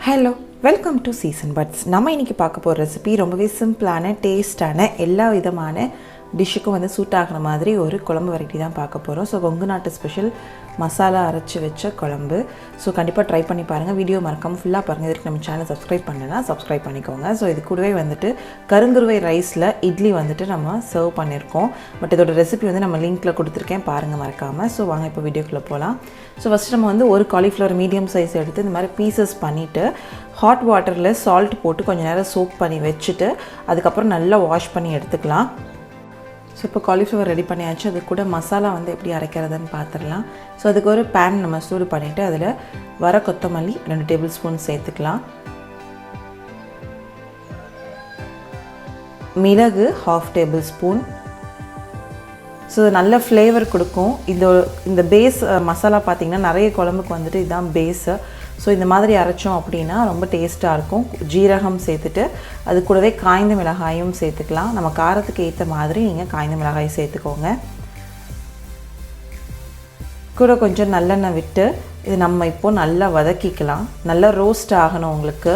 Hello welcome to season buds. நம்ம இன்றைக்கி பார்க்க போகிற ரெசிபி ரொம்பவே சிம்பிளான டேஸ்டான எல்லா விதமான டிஷ்ஷுக்கும் வந்து சூட் ஆகிற மாதிரி ஒரு குழம்பு வெரைட்டி தான் பார்க்க போகிறோம். ஸோ கொங்கு நாட்டு ஸ்பெஷல் மசாலா அரைச்சி வச்ச குழம்பு. ஸோ கண்டிப்பாக ட்ரை பண்ணி பாருங்கள். வீடியோ மறக்காமல் ஃபுல்லாக பாருங்கள். இதுக்கு நம்ம சேனல் சப்ஸ்கிரைப் பண்ணலைன்னா சப்ஸ்கிரைப் பண்ணிக்கோங்க. ஸோ இது கூடவே வந்துட்டு கருங்குருவை ரைஸில் இட்லி வந்துட்டு நம்ம சர்வ் பண்ணியிருக்கோம். பட் இதோட ரெசிபி வந்து நம்ம லிங்க்கில் கொடுத்துருக்கேன், பாருங்கள் மறக்காமல். ஸோ வாங்க இப்போ வீடியோக்குள்ளே போகலாம். ஸோ ஃபஸ்ட்டு நம்ம வந்து ஒரு காலிஃப்ளவர் மீடியம் சைஸ் எடுத்து இந்த மாதிரி பீசஸ் பண்ணிவிட்டு ஹாட் வாட்டரில் சால்ட் போட்டு கொஞ்சம் நேரம் சோக் பண்ணி வச்சுட்டு அதுக்கப்புறம் நல்லா வாஷ் பண்ணி எடுத்துக்கலாம். ஸோ இப்போ காலிஃப்ளவர் ரெடி பண்ணியாச்சு. அது கூட மசாலா வந்து எப்படி அரைக்கிறதுன்னு பார்த்துடலாம். ஸோ அதுக்கு ஒரு பேன் நம்ம சூடு பண்ணிவிட்டு அதில் வர கொத்தமல்லி 2 டேபிள் ஸ்பூன் சேர்த்துக்கலாம். மிளகு 1/2 டேபிள் ஸ்பூன். ஸோ நல்ல ஃப்ளேவர் கொடுக்கும். இந்த பேஸ் மசாலா பார்த்திங்கன்னா நிறைய குழம்புக்கு வந்துட்டு இதுதான் பேஸு. ஸோ இந்த மாதிரி அரைச்சோம் அப்படின்னா ரொம்ப டேஸ்ட்டாக இருக்கும். ஜீரகம் சேர்த்துட்டு அது கூடவே காய்ந்த மிளகாயும் சேர்த்துக்கலாம். நம்ம காரத்துக்கு ஏற்ற மாதிரி நீங்கள் காய்ந்த மிளகாய் சேர்த்துக்கோங்க. கூட கொஞ்சம் நல்லெண்ணெய் விட்டு இது நம்ம இப்போது நல்லா வதக்கிக்கலாம். நல்லா ரோஸ்ட் ஆகணும். உங்களுக்கு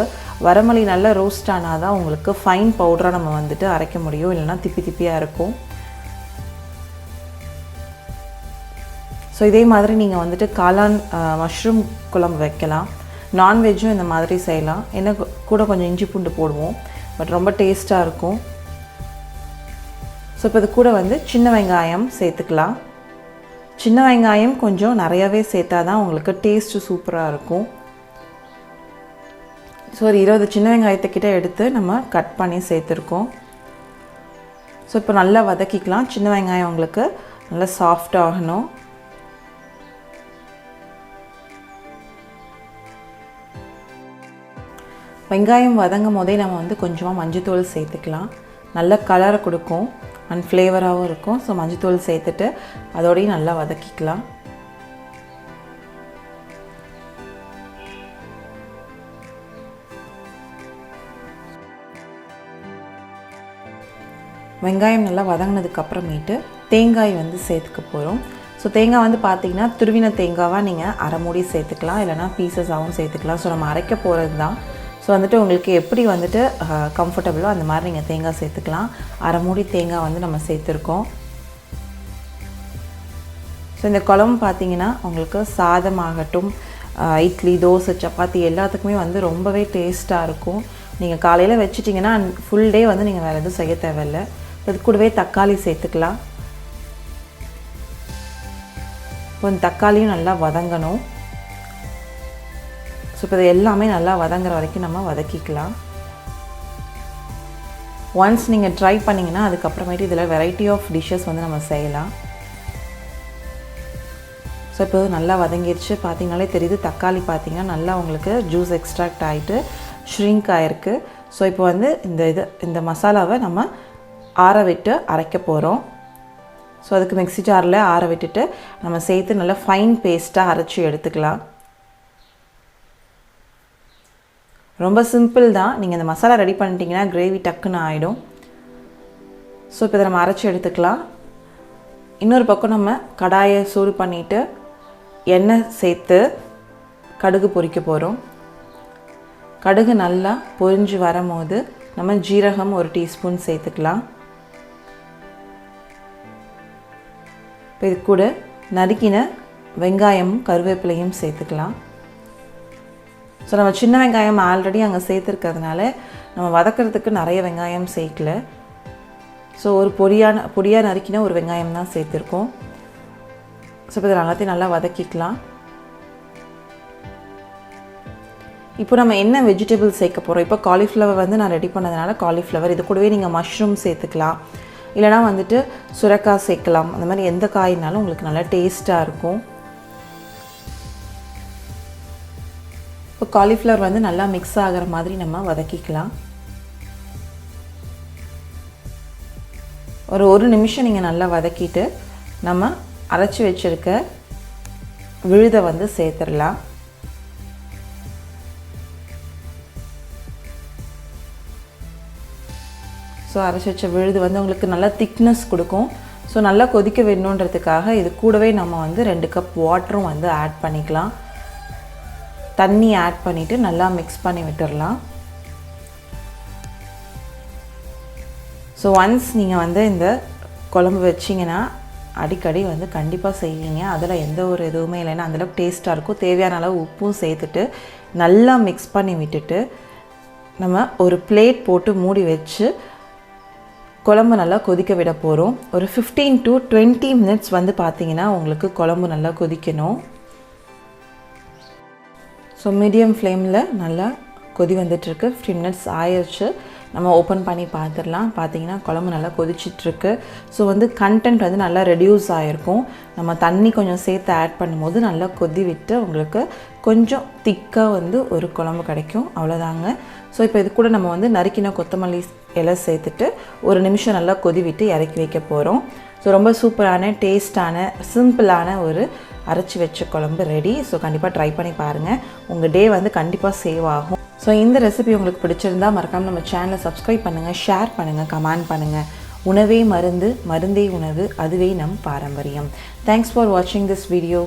வரமல்லி நல்லா ரோஸ்ட் ஆனால் தான் உங்களுக்கு ஃபைன் பவுடராக நம்ம வந்துட்டு அரைக்க முடியும், இல்லைனா திப்பி திப்பியாக இருக்கும். ஸோ இதே மாதிரி நீங்கள் வந்துட்டு காளான் மஷ்ரூம் குழம்பு வைக்கலாம். நான்வெஜ்ஜும் இந்த மாதிரி செய்யலாம். என்ன கூட கொஞ்சம் இஞ்சி பூண்டு போடுவோம், பட் ரொம்ப டேஸ்ட்டாக இருக்கும். ஸோ இப்போ இது கூட வந்து சின்ன வெங்காயம் சேர்த்துக்கலாம். சின்ன வெங்காயம் கொஞ்சம் நிறையாவே சேர்த்தா தான் உங்களுக்கு டேஸ்ட்டு சூப்பராக இருக்கும். ஸோ ஒரு 20 சின்ன வெங்காயத்துக்கிட்ட எடுத்து நம்ம கட் பண்ணி சேர்த்துருக்கோம். ஸோ இப்போ நல்லா வதக்கிக்கலாம். சின்ன வெங்காயம் உங்களுக்கு நல்லா சாஃப்ட் ஆகணும். வெங்காயம் வதங்கும் போதே நம்ம வந்து கொஞ்சமாக மஞ்சத்தூள் சேர்த்துக்கலாம். நல்ல கலரை கொடுக்கும் அண்ட் ஃப்ளேவராகவும் இருக்கும். ஸோ மஞ்சத்தூள் சேர்த்துட்டு அதோடையும் நல்லா வதக்கிக்கலாம். வெங்காயம் நல்லா வதங்கினதுக்கப்புறமேட்டு தேங்காய் வந்து சேர்த்துக்க போகிறோம். ஸோ தேங்காய் வந்து பார்த்திங்கன்னா துருவின தேங்காவாக நீங்கள் அரை மூடி சேர்த்துக்கலாம், இல்லைனா பீசஸாகவும் சேர்த்துக்கலாம். ஸோ நம்ம அரைக்க போகிறது தான். ஸோ வந்துட்டு உங்களுக்கு எப்படி வந்துட்டு கம்ஃபர்டபுளோ அந்த மாதிரி நீங்கள் தேங்காய் சேர்த்துக்கலாம். அரை மூடி தேங்காய் வந்து நம்ம சேர்த்துருக்கோம். ஸோ இந்த குழம்பு பார்த்திங்கன்னா உங்களுக்கு சாதம் ஆகட்டும், இட்லி, தோசை, சப்பாத்தி எல்லாத்துக்குமே வந்து ரொம்பவே டேஸ்ட்டாக இருக்கும். நீங்கள் காலையில் வச்சிட்டிங்கன்னா ஃபுல் டே வந்து நீங்கள் வேறு எதுவும் செய்ய தேவையில்லை. அது கூடவே தக்காளி சேர்த்துக்கலாம். இப்போ இந்த தக்காளியும் நல்லா வதங்கணும். ஸோ இப்போ இது எல்லாமே நல்லா வதங்குற வரைக்கும் நம்ம வதக்கிக்கலாம். ஒன்ஸ் நீங்கள் ட்ரை பண்ணிங்கன்னா அதுக்கப்புறமேட்டு இதில் வெரைட்டி ஆஃப் டிஷ்ஷஸ் வந்து நம்ம செய்யலாம். ஸோ இப்போ நல்லா வதங்கிடுச்சு. பார்த்திங்கனாலே தெரியுது, தக்காளி பார்த்திங்கன்னா நல்லா உங்களுக்கு ஜூஸ் எக்ஸ்ட்ராக்ட் ஆகிட்டு ஷ்ரிங்க் ஆகிருக்கு. ஸோ இப்போ வந்து இந்த மசாலாவை நம்ம ஆற விட்டு அரைக்க போகிறோம். ஸோ அதுக்கு மிக்ஸி ஜாரில் ஆற விட்டுட்டு நம்ம சேர்த்து நல்லா ஃபைன் பேஸ்ட்டாக அரைச்சி எடுத்துக்கலாம். ரொம்ப சிம்பிள் தான். நீங்கள் இந்த மசாலா ரெடி பண்ணிட்டீங்கன்னா கிரேவி டக்குன்னு ஆகிடும். ஸோ இப்போ இதை நம்ம அரைச்சி எடுத்துக்கலாம். இன்னொரு பக்கம் நம்ம கடாயை சூடு பண்ணிவிட்டு எண்ணெய் சேர்த்து கடுகு பொரிக்க போகிறோம். கடுகு நல்லா பொரிஞ்சு வரும்போது நம்ம ஜீரகம் 1 டீஸ்பூன் சேர்த்துக்கலாம். இப்போ இது கூட நறுக்கின வெங்காயமும் கருவேப்பிலையும் சேர்த்துக்கலாம். ஸோ நம்ம சின்ன வெங்காயம் ஆல்ரெடி அங்கே சேர்த்துருக்கிறதுனால நம்ம வதக்கிறதுக்கு நிறைய வெங்காயம் சேர்க்கல. ஸோ ஒரு பொடியாக நறுக்கின ஒரு வெங்காயம் தான் சேர்த்துருக்கோம். ஸோ இப்போ இதில் எல்லாத்தையும் நல்லா வதக்கிக்கலாம். இப்போ நம்ம என்ன வெஜிடபிள் சேர்க்க போகிறோம்? இப்போ காலிஃப்ளவர் வந்து நான் ரெடி பண்ணதுனால காலிஃப்ளவர். இது கூடவே நீங்கள் மஷ்ரூம் சேர்த்துக்கலாம், இல்லைனா வந்துட்டு சுரைக்காய் சேர்க்கலாம். அந்த மாதிரி எந்த காய்னாலும் உங்களுக்கு நல்லா டேஸ்ட்டாக இருக்கும். இப்போ காலிஃப்ளவர் வந்து நல்லா மிக்ஸ் ஆகிற மாதிரி நம்ம வதக்கிக்கலாம். ஒரு நிமிஷம் நீங்கள் நல்லா வதக்கிட்டு நம்ம அரைச்சி வச்சுருக்க விழுதை வந்து சேர்த்துடலாம். ஸோ அரைச்சி வச்ச விழுது வந்து உங்களுக்கு நல்லா திக்னஸ் கொடுக்கும். ஸோ நல்லா கொதிக்க வேணுன்றதுக்காக இது கூடவே நம்ம வந்து 2 கப் வாட்டரும் வந்து ஆட் பண்ணிக்கலாம். தண்ணி ஆட் பண்ணிவிட்டு நல்லா மிக்ஸ் பண்ணி விட்டுடலாம். ஸோ ஒன்ஸ் நீங்கள் வந்து இந்த குழம்பு வச்சிங்கன்னா அடிக்கடி வந்து கண்டிப்பாக செய்வீங்க. அதில் எந்த ஒரு இதுவுமே இல்லைன்னா அந்தளவுக்கு டேஸ்ட்டாக இருக்கும். தேவையான அளவு உப்பும் சேர்த்துட்டு நல்லா மிக்ஸ் பண்ணி விட்டுட்டு நம்ம ஒரு பிளேட் போட்டு மூடி வச்சு குழம்பு நல்லா கொதிக்க விட போகிறோம். ஒரு 15 to 20 மினிட்ஸ் வந்து பார்த்திங்கன்னா உங்களுக்கு குழம்பு நல்லா கொதிக்கணும். ஸோ மீடியம் ஃப்ளேமில் நல்லா கொதி வந்துட்டுருக்கு. 15 மினிட்ஸ் ஆயிடுச்சு. நம்ம ஓப்பன் பண்ணி பார்த்துடலாம். பார்த்திங்கன்னா குழம்பு நல்லா கொதிச்சிட்ருக்கு. ஸோ வந்து கண்டென்ட் வந்து நல்லா ரெடியூஸ் ஆகிருக்கும். நம்ம தண்ணி கொஞ்சம் சேர்த்து ஆட் பண்ணும்போது நல்லா கொதி விட்டு உங்களுக்கு கொஞ்சம் திக்காக வந்து ஒரு குழம்பு கிடைக்கும். அவ்வளோதாங்க. ஸோ இப்போ இது கூட நம்ம வந்து நறுக்கின கொத்தமல்லி இலை சேர்த்துட்டு ஒரு நிமிஷம் நல்லா கொதி விட்டு இறக்கி வைக்க போகிறோம். ஸோ ரொம்ப சூப்பரான டேஸ்டான சிம்பிளான ஒரு அரைச்சி வச்ச குழம்பு ரெடி. ஸோ கண்டிப்பாக ட்ரை பண்ணி பாருங்கள். உங்கள் டே வந்து கண்டிப்பாக சேவ் ஆகும். ஸோ இந்த ரெசிபி உங்களுக்கு பிடிச்சிருந்தால் மறக்காமல் நம்ம சேனலை சப்ஸ்கிரைப் பண்ணுங்கள், ஷேர் பண்ணுங்கள், கமெண்ட் பண்ணுங்கள். உணவே மருந்து, மருந்தே உணவு, அதுவே நம் பாரம்பரியம். தேங்க்ஸ் ஃபார் வாட்சிங் திஸ் வீடியோ.